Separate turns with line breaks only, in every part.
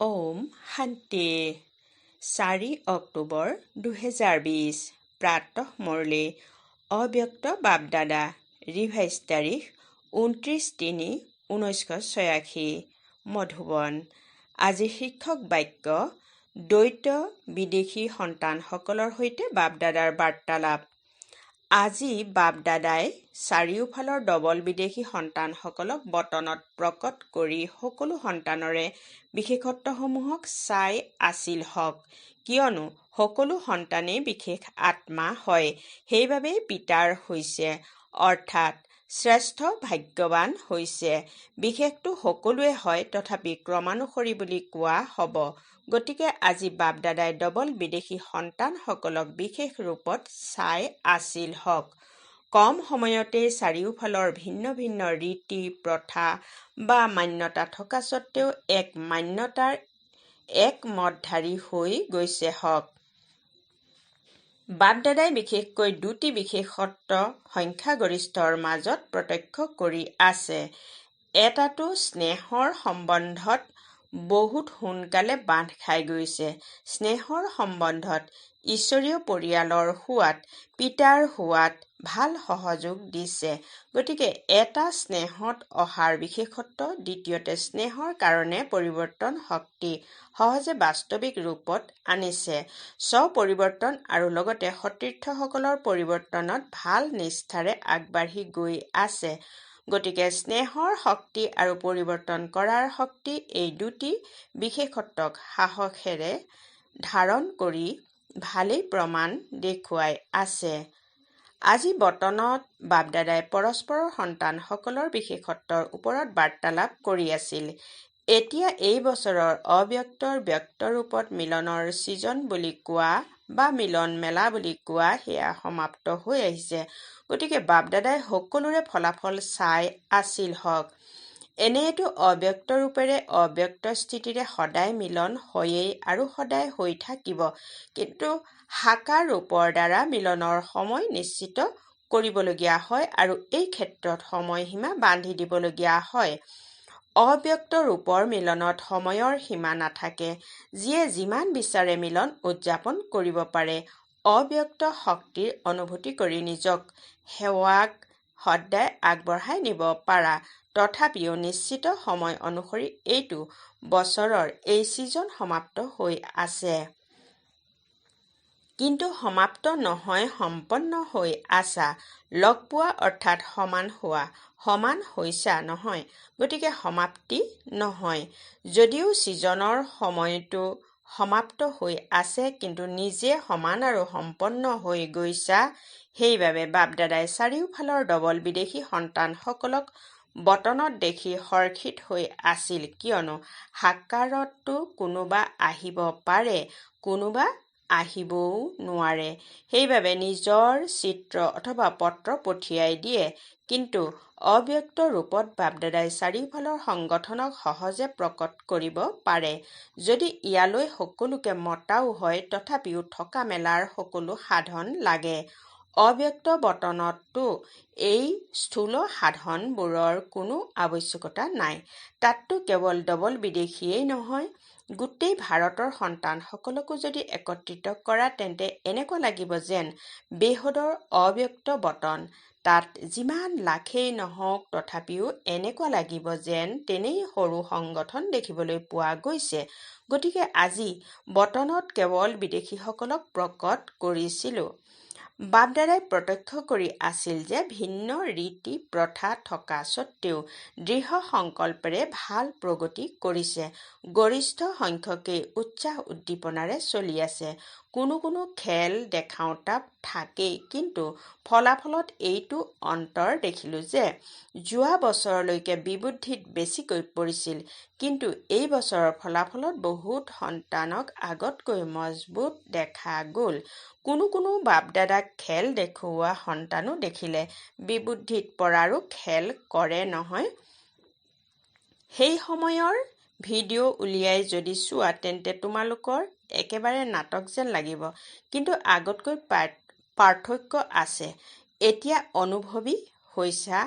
ওম শান্তি 4 অক্টোবৰ 2020 প্ৰাতঃ মুৰলী অব্যক্ত বাপদাদা ৰিভাইজ তাৰিখ 29/3/1986 মধুবন। আজি শিক্ষক বাক্য দ্বৈত বিদেশী সন্তানসকলৰ সৈতে বাপদাদাৰ বাৰ্তালাপ। আজি বাপদাদাই চাৰিওফালৰ ডবল বিদেশী সন্তানসকলক বটনত প্ৰকট কৰি সকলো সন্তানৰে বিশেষত্বসমূহক চাই আছিল হওক, কিয়নো সকলো সন্তানেই বিশেষ আত্মা হয়। সেইবাবেই পিতাৰ হৈছে অৰ্থাৎ শ্ৰেষ্ঠ ভাগ্যৱান হৈছে। বিশেষটো সকলোৱে হয়, তথাপি ক্ৰমানুসৰি বুলি কোৱা হ'ব। গতিকে আজি বাপদাদাই ডবল বিদেশী সন্তানসকলক বিশেষ ৰূপত চাই আছিল হওক। কম সময়তেই চাৰিওফালৰ ভিন্ন ভিন্ন ৰীতি প্ৰথা বা মান্যতা থকা স্বত্বেও এক মান্যতাৰ একমতধাৰী হৈ গৈছে হওক। বাপদাদাই বিশেষকৈ দুটি বিশেষত্ব সংখ্যাগৰিষ্ঠৰ মাজত প্ৰত্যক্ষ কৰি আছে। এটাটো স্নেহৰ সম্বন্ধত বহুত সোনকালে বান্ধ খাই গৈছে। স্নেহৰ সম্বন্ধত ঈশ্বৰীয় পৰিয়ালৰ হোৱাত, পিতাৰ হোৱাত ভাল সহযোগ দিছে। গতিকে এটা স্নেহত অহাৰ বিশেষত্ব, দ্বিতীয়তে স্নেহৰ কাৰণে পৰিৱৰ্তন শক্তি সহজে বাস্তৱিক ৰূপত আনিছে। স্ব-পৰিৱৰ্তন আৰু লগতে সতীৰ্থসকলৰ পৰিৱৰ্তনত ভাল নিষ্ঠাৰে আগবাঢ়ি গৈ আছে। গতিকে স্নেহৰ শক্তি আৰু পৰিৱৰ্তন কৰাৰ শক্তি এই দুটি বিশেষত্বক সাহসেৰে ধাৰণ কৰি ভালেই প্ৰমাণ দেখুৱাই আছে। আজি বটনত বাপদাদাই পৰস্পৰৰ সন্তানসকলৰ বিশেষত্বৰ ওপৰত বাৰ্তালাপ কৰি আছিল। এতিয়া এই বছৰৰ অব্যক্তৰ ব্যক্ত ৰূপত মিলনৰ ছিজন বুলি কোৱা বা মিলন মেলা বুলি কোৱা সেয়া সমাপ্ত হৈ আহিছে। গতিকে বাপদাদাই সকলোৰে ফলাফল চাই আছিল হওক। এনেয়েতো অব্যক্ত ৰূপেৰে অব্যক্ত স্থিতিৰে সদায় মিলন হয়েই আৰু সদায় হৈ থাকিব। কিন্তু সাকাৰ ৰূপৰ দ্বাৰা মিলনৰ সময় নিশ্চিত কৰিবলগীয়া হয় আৰু এই ক্ষেত্ৰত সময়সীমা বান্ধি দিবলগীয়া হয়। অব্যক্ত ৰূপৰ মিলনত সময়ৰ সীমা নাথাকে। যিয়ে যিমান বিচাৰে মিলন উদযাপন কৰিব পাৰে। অব্যক্ত শক্তিৰ অনুভূতি কৰি নিজক সেৱাক সদায় আগবঢ়াই নিব পাৰা। তথাপিও নিশ্চিত সময় অনুসৰি এইটো বছৰৰ এই ছিজন সমাপ্ত হৈ আছে। কিন্তু সমাপ্ত নহয়, সম্পন্ন হৈ আছা। লগ পোৱা অৰ্থাৎ সমান হোৱা। সমান হৈছা নহয়, গতিকে সমাপ্তি নহয়। যদিও ছিজনৰ সময়টো সমাপ্ত হৈ আছে, কিন্তু নিজে সমান আৰু সম্পন্ন হৈ গৈছা। সেইবাবে বাপদাদাই চাৰিওফালৰ ডবল বিদেশী সন্তানসকলক বটনত দেখি হৰ্ষিত হৈ আছিল, কিয়নো সাকাৰতো কোনোবা আহিব পাৰে, কোনোবা আহিবও নোৱাৰে। সেইবাবে নিজৰ চিত্ৰ অথবা পত্ৰ পঠিয়াই দিয়ে। কিন্তু অব্যক্ত ৰূপত বাপদাদাই চাৰিওফালৰ সংগঠনক সহজে প্ৰকট কৰিব পাৰে। যদি ইয়ালৈ সকলোকে মতাও হয়, তথাপিও থকা মেলাৰ সকলো সাধন লাগে। অব্যক্ত বটনততো এই স্থূল সাধনবোৰৰ কোনো আৱশ্যকতা নাই। তাততো কেৱল ডবল বিদেশীয়েই নহয়, গোটেই ভাৰতৰ সন্তানসকলকো যদি একত্ৰিত কৰা, তেন্তে এনেকুৱা লাগিব যেন বেহদৰ অব্যক্ত বটন। তাত যিমান লাখেই নহওক, তথাপিও এনেকুৱা লাগিব যেন তেনেই সৰু সংগঠন দেখিবলৈ পোৱা গৈছে। গতিকে আজি বটনত কেৱল বিদেশীসকলক প্ৰকট কৰিছিলোঁ। বাপদাদাই প্ৰত্যক্ষ কৰি আছিল যে ভিন্ন ৰীতি প্ৰথা থকা স্বত্বেও দৃঢ় সংকল্পেৰে ভাল প্ৰগতি কৰিছে। গৰিষ্ঠ সংখ্যকেই উৎসাহ উদ্দীপনাৰে চলি আছে। কোনো খেল দেখাওঁতা থাকেই, কিন্তু ফলাফলত এইটো অন্তৰ দেখিলোঁ যে যোৱা বছৰলৈকে বিবুদ্ধিত বেছিকৈ পৰিছিল, কিন্তু এই বছৰৰ ফলাফলত বহুত সন্তানক আগতকৈ মজবুত দেখা গ'ল। কোনো বাপদাদাক খেল দেখুওৱা সন্তানো দেখিলে বিবুদ্ধিত পৰাৰো খেল কৰে নহয়। সেই সময়ৰ ভিডিঅ' উলিয়াই যদি চোৱা, তেন্তে তোমালোকৰ একেবাৰে নাটক যেন লাগিব। কিন্তু আগতকৈ পাৰ্থক্য আছে। এতিয়া অনুভৱী হৈছা,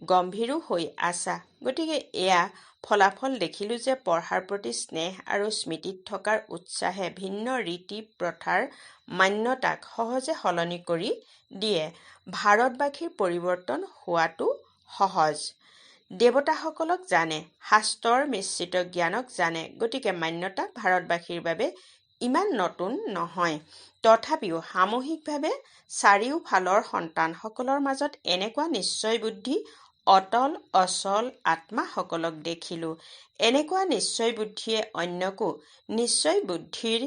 গম্ভীৰো হৈ আছা। গতিকে এয়া ফলাফল দেখিলোঁ যে পঢ়াৰ প্ৰতি স্নেহ আৰু স্মৃতিত থকাৰ উৎসাহে ভিন্ন ৰীতি প্ৰথাৰ মান্যতাক সহজে সলনি কৰি দিয়ে। ভাৰতবাসীৰ পৰিৱৰ্তন হোৱাটো সহজ। দেৱতাসকলক জানে, শাস্ত্ৰৰ মিশ্ৰিত জ্ঞানক জানে, গতিকে মান্যতা ভাৰতবাসীৰ বাবে ইমান নতুন নহয়। তথাপিও সামূহিকভাৱে চাৰিওফালৰ সন্তানসকলৰ মাজত এনেকুৱা নিশ্চয় বুদ্ধি, অটল অচল আত্মাসকলক দেখিলোঁ। এনেকুৱা নিশ্চয় বুদ্ধিয়ে অন্যকো নিশ্চয় বুদ্ধিৰ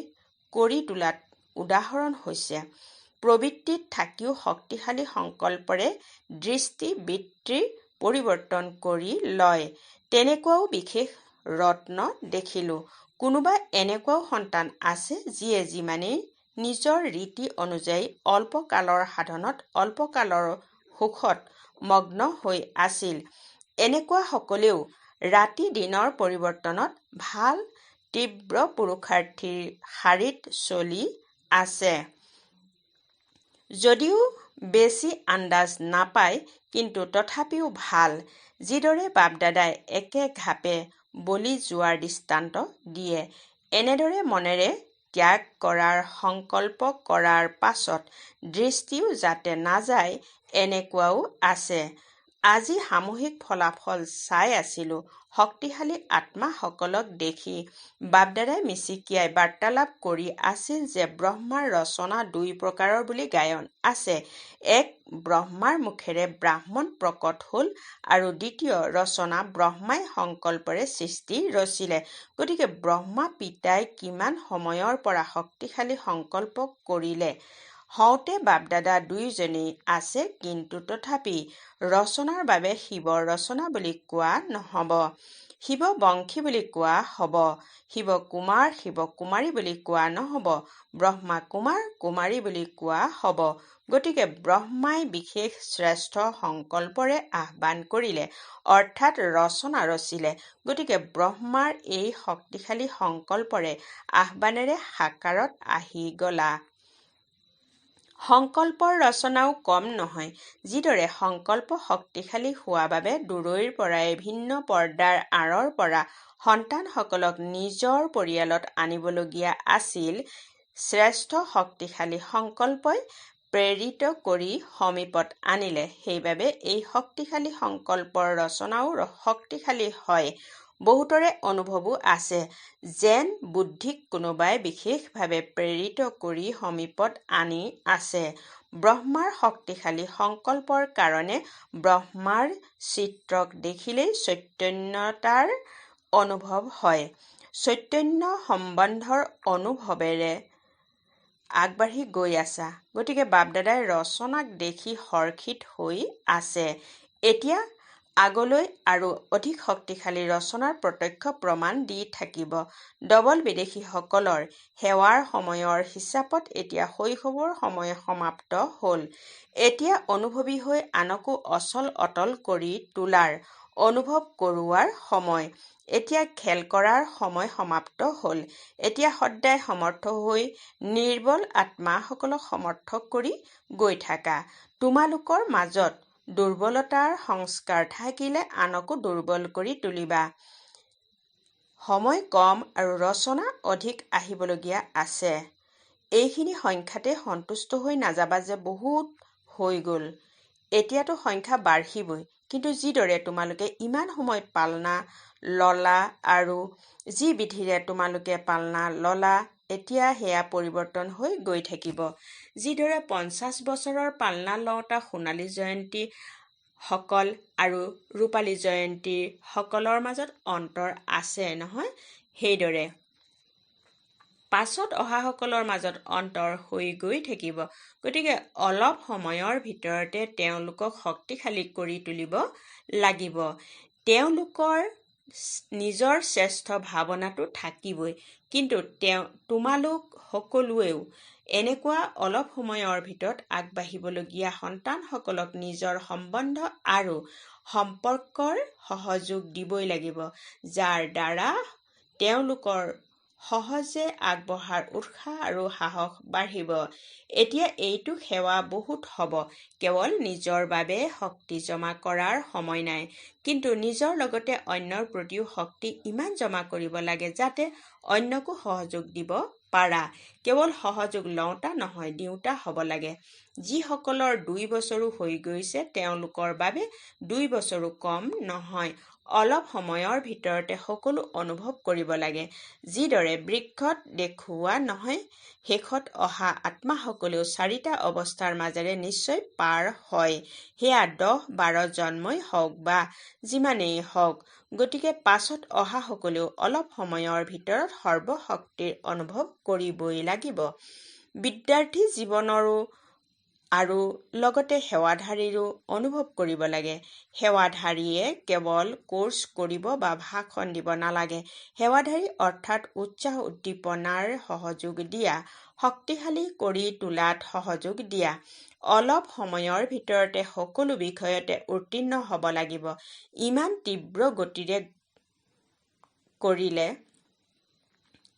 কৰি তোলাত উদাহৰণ হৈছে। প্ৰবৃত্তিত থাকিও শক্তিশালী সংকল্পৰে দৃষ্টি বৃত্তিৰ পৰিৱৰ্তন কৰি লয়। তেনেকুৱাও বিশেষ ৰত্ন দেখিলোঁ। কোনোবা এনেকুৱাও সন্তান আছে যিয়ে যিমানেই নিজৰ ৰীতি অনুযায়ী অল্পকালৰ সাধনত অল্পকালৰ সুখত মগ্ন হৈ আছিল, এনেকুৱা সকলেও ৰাতি দিনৰ পৰিৱৰ্তনত ভাল তীব্ৰ পুৰুষাৰ্থীৰ শাৰীত চলি আছে। যদিও বেছি আন্দাজ নাপায়, কিন্তু তথাপিও ভাল। যিদৰে বাপ-দাদাই একে ঘাপে বলি যোৱাৰ দৃষ্টান্ত দিয়ে, এনেদৰে মনেৰে ত্যাগ কৰাৰ সংকল্প কৰাৰ পাছত দৃষ্টিও যাতে নাযায়, এনেকুৱাও আছে। আজি সামূহিক ফলাফল চাই আছিলোঁ। শক্তিশালী আত্মাসকলক দেখি বাপ-দাদাই মিচিকিয়াই বাৰ্তালাপ কৰি আছিল যে ব্ৰহ্মাৰ ৰচনা দুই প্ৰকাৰৰ বুলি গায়ন আছে। এক, ব্ৰহ্মাৰ মুখেৰে ব্ৰাহ্মণ প্ৰকট হ'ল, আৰু দ্বিতীয় ৰচনা ব্ৰহ্মাই সংকল্পৰে সৃষ্টি ৰচিলে। গতিকে ব্ৰহ্মা পিতাই কিমান সময়ৰ পৰা শক্তিশালী সংকল্প কৰিলে হওঁতে বাপ-দাদা দুয়োজনেই আছে, কিন্তু তথাপি ৰচনাৰ বাবে শিৱৰ ৰচনা বুলি কোৱা নহ'ব। শিৱ বংশী বুলি কোৱা হ'ব। শিৱ কুমাৰ শিৱকুমাৰী বুলি কোৱা নহ'ব। ব্ৰহ্মা কুমাৰ কুমাৰী বুলি কোৱা হ'ব। গতিকে ব্ৰহ্মাই বিশেষ শ্ৰেষ্ঠ সংকল্পৰে আহ্বান কৰিলে, অৰ্থাৎ ৰচনা ৰচিলে। গতিকে ব্ৰহ্মাৰ এই শক্তিশালী সংকল্পৰে আহ্বানেৰে সাকাৰত আহি গলা। সংকল্পৰ ৰচনাও কম নহয়। যিদৰে সংকল্প শক্তিশালী হোৱা বাবে দূৰৈৰ পৰাই ভিন্ন পৰ্দাৰ আঁৰৰ পৰা সন্তানসকলক নিজৰ পৰিয়ালত আনিবলগীয়া আছিল, শ্ৰেষ্ঠ শক্তিশালী সংকল্পই প্ৰেৰিত কৰি সমীপত আনিলে। সেইবাবে এই শক্তিশালী সংকল্পৰ ৰচনাও শক্তিশালী হয়। বহুতৰে অনুভৱো আছে যেন বুদ্ধিক কোনোবাই বিশেষভাৱে প্ৰেৰিত কৰি সমীপত আনি আছে। ব্ৰহ্মাৰ শক্তিশালী সংকল্পৰ কাৰণে ব্ৰহ্মাৰ চিত্ৰক দেখিলেই চৈতন্যতাৰ অনুভৱ হয়। চৈতন্য সম্বন্ধৰ অনুভৱেৰে আগবাঢ়ি গৈ আছা। গতিকে বাপ-দাদাই ৰচনাক দেখি হৰ্ষিত হৈ আছে। এতিয়া আগলৈ আৰু অধিক শক্তিশালী ৰচনাৰ প্ৰত্যক্ষ প্ৰমাণ দি থাকিব। ডবল বিদেশীসকলৰ সেৱাৰ সময়ৰ হিচাপত এতিয়া শৈশৱৰ সময় সমাপ্ত হ'ল। এতিয়া অনুভৱী হৈ আনকো অচল অটল কৰি তোলাৰ, অনুভৱ কৰোৱাৰ সময়। এতিয়া খেল কৰাৰ সময় সমাপ্ত হ'ল। এতিয়া সদায় সমৰ্থ হৈ নিৰ্বল আত্মাসকলক সমৰ্থ কৰি গৈ থাকা। তোমালোকৰ মাজত দুৰ্বলতাৰ সংস্কাৰ থাকিলে আনকো দুৰ্বল কৰি তুলিবা। সময় কম আৰু ৰচনা অধিক আহিবলগীয়া আছে। এইখিনি সংখ্যাতে সন্তুষ্ট হৈ নাযাবা যে বহুত হৈ গ'ল, এতিয়াতো সংখ্যা বাঢ়িবই। কিন্তু যিদৰে তোমালোকে ইমান সময়ত পালনা ললা আৰু যি বিধিৰে তোমালোকে পালনা ললা, এতিয়া সেয়া পৰিৱৰ্তন হৈ গৈ থাকিব। যিদৰে 50 বছৰৰ পালনা লওঁতা সোণালী জয়ন্তী সকল আৰু ৰূপালী জয়ন্তী সকলৰ মাজত অন্তৰ আছে নহয়, সেইদৰে পাছত অহাসকলৰ মাজত অন্তৰ হৈ গৈ থাকিব। গতিকে অলপ সময়ৰ ভিতৰতে তেওঁলোকক শক্তিশালী কৰি তুলিব লাগিব। তেওঁলোকৰ নিজৰ শ্ৰেষ্ঠ ভাৱনাটো থাকিবই, কিন্তু তোমালোক সকলোৱেও এনেকুৱা অলপ সময়ৰ ভিতৰত আগবাঢ়িবলগীয়া সন্তানসকলক নিজৰ সম্বন্ধ আৰু সম্পৰ্কৰ সহযোগ দিবই লাগিব, যাৰ দ্বাৰা তেওঁলোকৰ সহজে আগবঢ়াৰ উৎসাহ আৰু সাহস বাঢ়িব। এতিয়া এইটো সেৱা বহুত হ'ব। কেৱল নিজৰ বাবে শক্তি জমা কৰাৰ সময় নাই, কিন্তু নিজৰ লগতে অন্যৰ প্ৰতিও শক্তি ইমান জমা কৰিব লাগে যাতে অন্যকো সহযোগ দিব পাৰা। কেৱল সহযোগ লওঁতা নহয়, দিওঁতা হ'ব লাগে। যিসকলৰ 2 বছৰো হৈ গৈছে তেওঁলোকৰ বাবে 2 বছৰো কম নহয়। অলপ সময়ৰ ভিতৰতে সকলো অনুভৱ কৰিব লাগে। যিদৰে বৃক্ষত দেখুওৱা নহয়, শেষত অহা আত্মাসকলেও 4টা অৱস্থাৰ মাজেৰে নিশ্চয় পাৰ হয়। সেয়া 10-12 জন্মই হওক বা যিমানেই হওক। গতিকে পাছত অহাসকলেও অলপ সময়ৰ ভিতৰত সৰ্বশক্তিৰ অনুভৱ কৰিবই লাগিব। বিদ্যাৰ্থী জীৱনৰো আৰু লগতে সেৱাধাৰীৰো অনুভৱ কৰিব লাগে। সেৱাধাৰীয়ে কেৱল কোৰ্চ কৰিব বা ভাষণ দিব নালাগে। সেৱাধাৰী অৰ্থাৎ উৎসাহ উদ্দীপনাৰ সহযোগ দিয়া, শক্তিশালী কৰি তোলাত সহযোগ দিয়া। অলপ সময়ৰ ভিতৰতে সকলো বিষয়তে উত্তীৰ্ণ হ'ব লাগিব। ইমান তীব্ৰ গতিৰে কৰিলে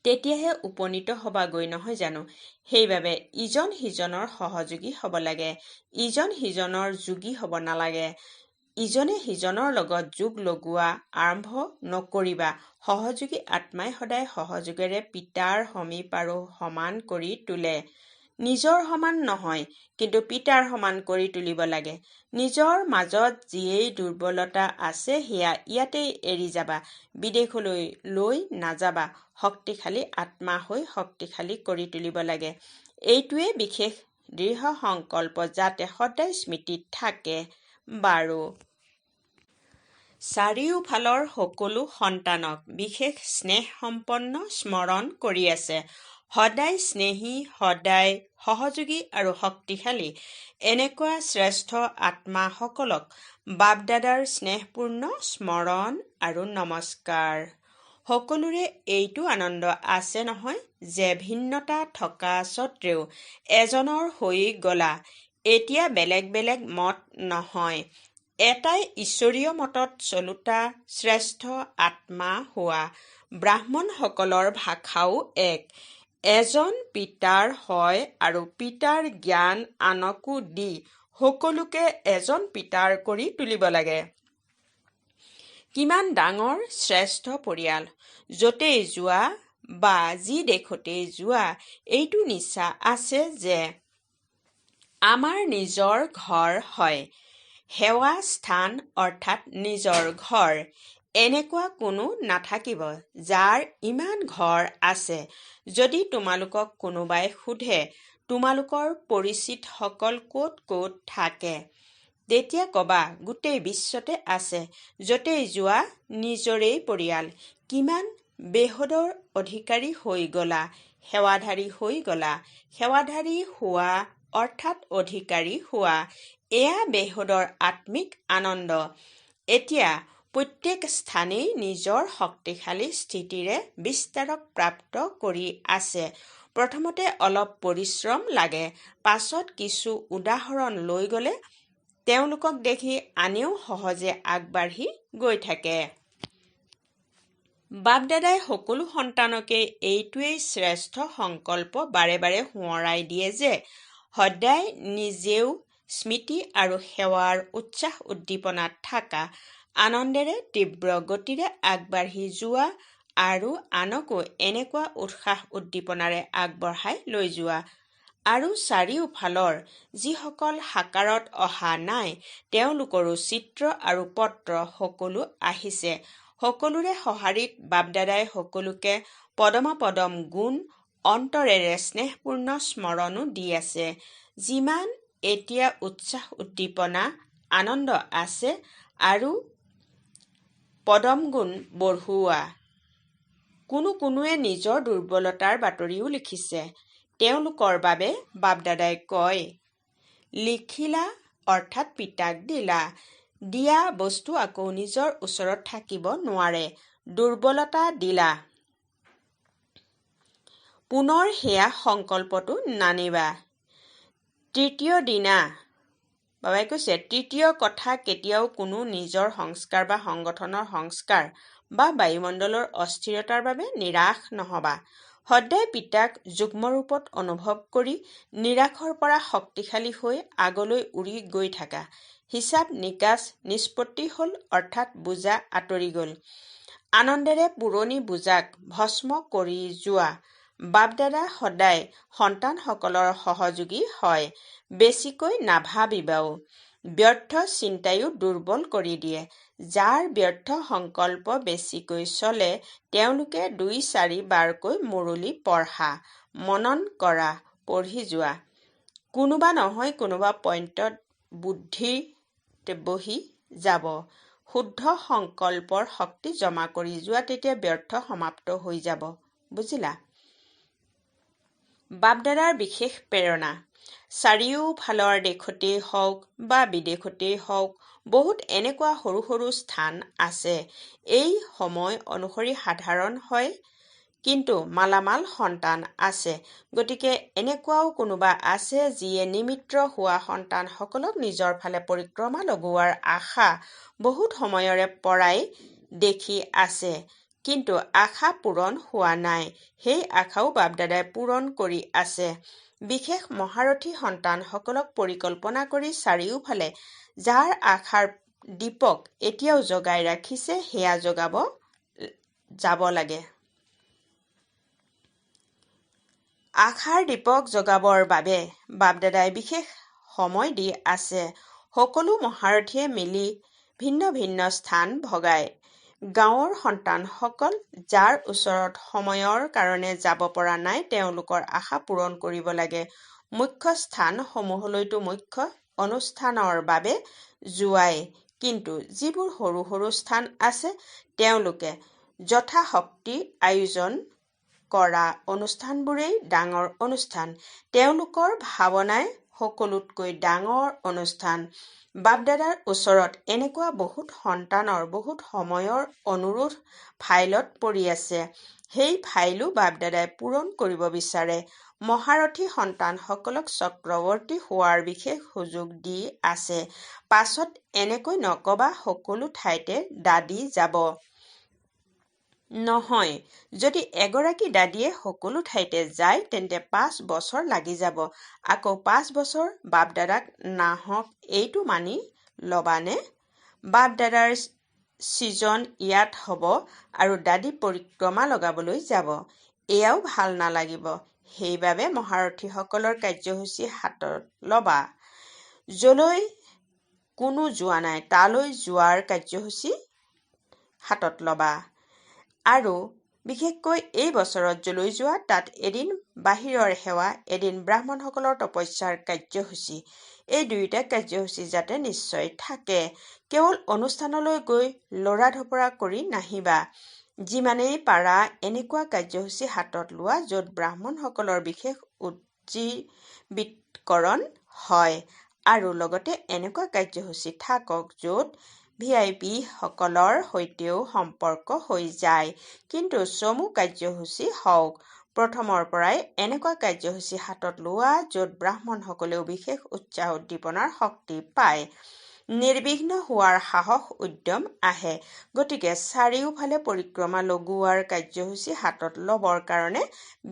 তেতিয়াহে উপনীত হ'বাগৈ নহয় জানো? সেইবাবে ইজন সিজনৰ সহযোগী হ'ব লাগে। ইজন সিজনৰ যোগী হ'ব নালাগে। ইজনে সিজনৰ লগত যোগ লগোৱা আৰম্ভ নকৰিবা। সহযোগী আত্মাই সদায় সহযোগেৰে পিতাৰ সমীপ আৰু সমান কৰি তোলে। নিজৰ সমান নহয়, কিন্তু পিতাৰ সমান কৰি তুলিব লাগে। নিজৰ মাজত যিয়েই দুৰ্বলতা আছে সেয়া ইয়াতেই এৰি যাবা। বিদেশলৈ লৈ নাযাবা। শক্তিশালী আত্মা হৈ শক্তিশালী কৰি তুলিব লাগে। এইটোৱে বিশেষ দৃঢ় সংকল্প যাতে সদায় স্মৃতিত থাকে। বাৰু, চাৰিওফালৰ সকলো সন্তানক বিশেষ স্নেহসম্পন্ন স্মৰণ কৰি আছে। সদায় স্নেহী, সদায় সহযোগী আৰু শক্তিশালী এনেকুৱা শ্ৰেষ্ঠ আত্মাসকলক বাপ-দাদাৰ স্নেহপূৰ্ণ স্মৰণ আৰু নমস্কাৰ। সকলোৰে এইটো আনন্দ আছে নহয় যে ভিন্নতা থকা স্বত্বেও এজনৰ হৈ গলা। এতিয়া বেলেগ বেলেগ মত নহয়, এটাই ঈশ্বৰীয় মতত চলোতা শ্ৰেষ্ঠ আত্মা হোৱা। ব্ৰাহ্মণসকলৰ ভাষাও এক। এজন পিতাৰ হয় আৰু পিতাৰ জ্ঞান আনকো দি সকলোকে এজন পিতাৰ কৰি তুলিব লাগে। কিমান ডাঙৰ শ্ৰেষ্ঠ পৰিয়াল! য'তেই যোৱা বা যি দেশতেই যোৱা এইটো নিশ্চা আছে যে আমাৰ নিজৰ ঘৰ হয়। সেৱা স্থান অৰ্থাৎ নিজৰ ঘৰ। এনেকুৱা কোনো নাথাকিব যাৰ ইমান ঘৰ আছে। যদি তোমালোকক কোনোবাই সোধে তোমালোকৰ পৰিচিতসকল ক'ত ক'ত থাকে, তেতিয়া কবা গোটেই বিশ্বতে আছে। য'তেই যোৱা নিজৰেই পৰিয়াল। কিমান বেহদৰ অধিকাৰী হৈ গলা, সেৱাধাৰী হৈ গলা। সেৱাধাৰী হোৱা অৰ্থাৎ অধিকাৰী হোৱা। এয়া বেহদৰ আত্মিক আনন্দ। এতিয়া প্ৰত্যেক স্থানেই নিজৰ শক্তিশালী স্থিতিৰে বিস্তাৰক প্ৰাপ্ত কৰি আছে। প্ৰথমতে অলপ পৰিশ্ৰম লাগে, পাছত কিছু উদাহৰণ লৈ গ'লে তেওঁলোকক দেখি আনেও সহজে আগবাঢ়ি গৈ থাকে। বাপ-দাদাই সকলো সন্তানকে এইটোৱেই শ্ৰেষ্ঠ সংকল্প বাৰে বাৰে সোঁৱৰাই দিয়ে যে সদায় নিজেও স্মৃতি আৰু সেৱাৰ উৎসাহ উদ্দীপনাত থাকা, আনন্দেৰে তীব্ৰ গতিৰে আগবাঢ়ি যোৱা আৰু আনকো এনেকুৱা উৎসাহ উদ্দীপনাৰে আগবঢ়াই লৈ যোৱা। আৰু চাৰিওফালৰ যিসকল সাকাৰত অহা নাই তেওঁলোকৰো চিত্ৰ আৰু পত্ৰ সকলো আহিছে। সকলোৰে সঁহাৰিত বাপ-দাদাই সকলোকে পদমাপদম গুণ অন্তৰেৰে স্নেহপূৰ্ণ স্মৰণো দি আছে। যিমান এতিয়া উৎসাহ উদ্দীপনা আনন্দ আছে আৰু পদমগুণ বঢ়োৱা। কোনোৱে নিজৰ দুৰ্বলতাৰ বাতৰিও লিখিছে। তেওঁলোকৰ বাবে বাপ-দাদাই কয়, লিখিলা অৰ্থাৎ পিতাক দিলা। দিয়া বস্তু আকৌ নিজৰ ওচৰত থাকিব নোৱাৰে। দুৰ্বলতা দিলা। পুনৰ সেয়া সংকল্পটো নানিবা। তৃতীয় দিনা বাবাই কৈছে, তৃতীয় কথা কেতিয়াও কোনো নিজৰ সংস্কাৰ বা সংগঠনৰ সংস্কাৰ বা বায়ুমণ্ডলৰ অস্থিৰতাৰ বাবে নিৰাশ নহবা। সদায় পিতাক যুগ্মৰূপত অনুভৱ কৰি নিৰাশৰ পৰা শক্তিশালী হৈ আগলৈ উৰি গৈ থাকা। হিচাপ নিকাচ নিষ্পত্তি হ'ল, অৰ্থাৎ বোজা আঁতৰি গ'ল। আনন্দেৰে পুৰণি বোজাক ভস্ম কৰি যোৱা। বাপ-দাদা সদায় সন্তানসকলৰ সহযোগী হয়। বেছিকৈ নাভাবিবাও। ব্যৰ্থ চিন্তায়ো দুৰ্বল কৰি দিয়ে। যাৰ ব্যৰ্থ সংকল্প বেছিকৈ চলে তেওঁলোকে ২-৪ বাৰকৈ মুৰুলি পঢ়া, মনন কৰা, পঢ়ি যোৱা। কোনোবা নহয় কোনোবা পইণ্টত বুদ্ধিত বহি যাব। শুদ্ধ সংকল্পৰ শক্তি জমা কৰি যোৱা, তেতিয়া ব্যৰ্থ সমাপ্ত হৈ যাব। বুজিলা? বাপ-দাদাৰ বিশেষ প্ৰেৰণা। চাৰিওফালৰ দেশতেই হওক বা বিদেশতেই হওক বহুত এনেকুৱা সৰু সৰু স্থান আছে। এই সময় অনুসৰি সাধাৰণ হয়, কিন্তু মালামাল সন্তান আছে। গতিকে এনেকুৱাও কোনোবা আছে যিয়ে নিমিত্ৰ হোৱা সন্তানসকলক নিজৰ ফালে পৰিক্ৰমা লগোৱাৰ আশা বহুত সময়ৰে পৰাই দেখি আছে, কিন্তু আশা পূৰণ হোৱা নাই। সেই আশাও বাপ-দাদাই পূৰণ কৰি আছে। বিশেষ মহাৰথী সন্তানসকলক পৰিকল্পনা কৰি চাৰিওফালে যাৰ আশাৰ দীপক এতিয়াও জগাই ৰাখিছে, সেয়া জগাব যাব লাগে। আশাৰ দীপক জগাবৰ বাবে বাপ-দাদাই বিশেষ সময় দি আছে। সকলো মহাৰথীয়ে মিলি ভিন্ন ভিন্ন স্থান ভগায়। গাঁৱৰ সন্তানসকল যাৰ ওচৰত সময়ৰ কাৰণে যাব পৰা নাই, তেওঁলোকৰ আশা পূৰণ কৰিব লাগে। মুখ্য স্থানসমূহলৈতো মুখ্য অনুষ্ঠানৰ বাবে যোৱাই, কিন্তু যিবোৰ সৰু সৰু স্থান আছে তেওঁলোকে যথাশক্তি আয়োজন কৰা অনুষ্ঠানবোৰেই ডাঙৰ অনুষ্ঠান। তেওঁলোকৰ ভাৱনাই সকলোতকৈ ডাঙৰ অনুষ্ঠান। বাপ-দাদাৰ ওচৰত এনেকুৱা বহুত সন্তানৰ বহুত সময়ৰ অনুৰোধ ফাইলত পৰি আছে। সেই ফাইলো বাপ-দাদাই পূৰণ কৰিব বিচাৰে। মহাৰথী সন্তানসকলক চক্ৰৱৰ্তী হোৱাৰ বিশেষ সুযোগ দি আছে। পাছত এনেকৈ নকবা সকলো ঠাইতে দাদী যাব। নহয়, যদি এগৰাকী দাদীয়ে সকলো ঠাইতে যায় তেন্তে ৫ বছৰ লাগি যাব। আকৌ ৫ বছৰ বাপ-দাদাক নাহক এইটো মানি ল'বানে? বাপ-দাদাৰ ছিজন ইয়াত হ'ব আৰু দাদী পৰিক্ৰমা লগাবলৈ যাব। এয়াও ভাল নালাগিব। সেইবাবে মহাৰথীসকলৰ কাৰ্যসূচী হাতত ল'বা। যলৈ কোনো যোৱা নাই তালৈ যোৱাৰ কাৰ্যসূচী হাতত ল'বা। আৰু বিশেষকৈ এই বছৰত যলৈ যোৱা তাত এদিন বাহিৰৰ সেৱা, এদিন ব্ৰাহ্মণসকলৰ তপস্যাৰ কাৰ্যসূচী। এই দুয়োটা কাৰ্যসূচী যাতে নিশ্চয় থাকে। কেৱল অনুষ্ঠানলৈ গৈ লৰা-ঢপৰা কৰি নাহিবা। যিমানেই পাৰা এনেকুৱা কাৰ্যসূচী হাতত লোৱা য'ত ব্ৰাহ্মণসকলৰ বিশেষ উজ্জীৱিতকৰণ হয়, আৰু লগতে এনেকুৱা কাৰ্যসূচী থাকক য'ত VIP সকলৰ সৈতেও সম্পৰ্ক হৈ যায়। কিন্তু চমু কাৰ্যসূচী হওক। প্ৰথমৰ পৰাই এনেকুৱা কাৰ্যসূচী হাতত লোৱা য'ত ব্ৰাহ্মণসকলেও বিশেষ উৎসাহ উদ্দীপনাৰ শক্তি পায়, নিৰ্বিঘ্ন হোৱাৰ সাহস উদ্যম আহে। গতিকে চাৰিওফালে পৰিক্ৰমা লগোৱাৰ কাৰ্যসূচী হাতত ল'বৰ কাৰণে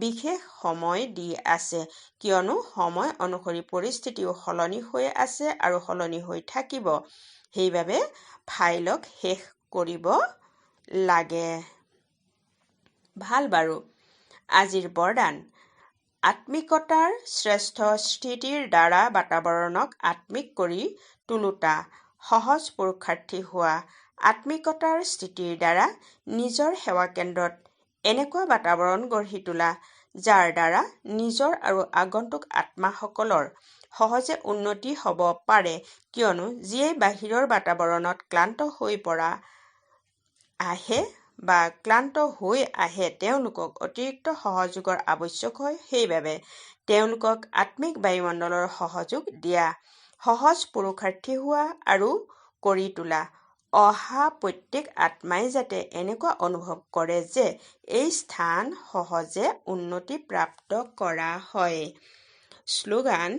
বিশেষ সময় দি আছে, কিয়নো সময় অনুসৰি পৰিস্থিতিও সলনি হৈ আছে আৰু সলনি হৈ থাকিব। সেইবাবে ফাইলক শেষ কৰিব লাগে। ভাল বাৰু। আজিৰ বৰদান। আত্মিকতাৰ শ্ৰেষ্ঠ স্থিতিৰ দ্বাৰা বাতাবৰণক আত্মিক কৰি তোলোতা। সহজ পুৰুষাৰ্থী হোৱা। আত্মিকতাৰ স্থিতিৰ দ্বাৰা নিজৰ সেৱাকেন্দ্ৰত এনেকুৱা বাতাবৰণ গঢ়ি তোলা যাৰ দ্বাৰা নিজৰ আৰু আগন্তুক আত্মাসকলৰ সহজে উন্নতি হ'ব পাৰে, কিয়নো যিয়ে বাহিৰৰ বাতাবৰণত ক্লান্ত হৈ পৰা আহে বা ক্লান্ত হৈ আহে তেওঁলোকক অতিৰিক্ত সহযোগৰ আৱশ্যক হয়। সেইবাবে তেওঁলোকক আত্মিক বায়ুমণ্ডলৰ সহযোগ দিয়া। সহজ পুৰুষাৰ্থী হোৱা আৰু কৰি তোলা। অহা প্ৰত্যেক আত্মাই যাতে এনেকুৱা অনুভৱ কৰে যে এই স্থান সহজে উন্নতি প্ৰাপ্ত কৰা হয়। শ্লোগান: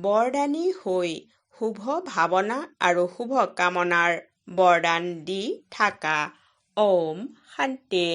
বৰদানী হৈ শুভ ভাৱনা আৰু শুভ কামনাৰ বৰদান দি থাকা। ওম শান্তি।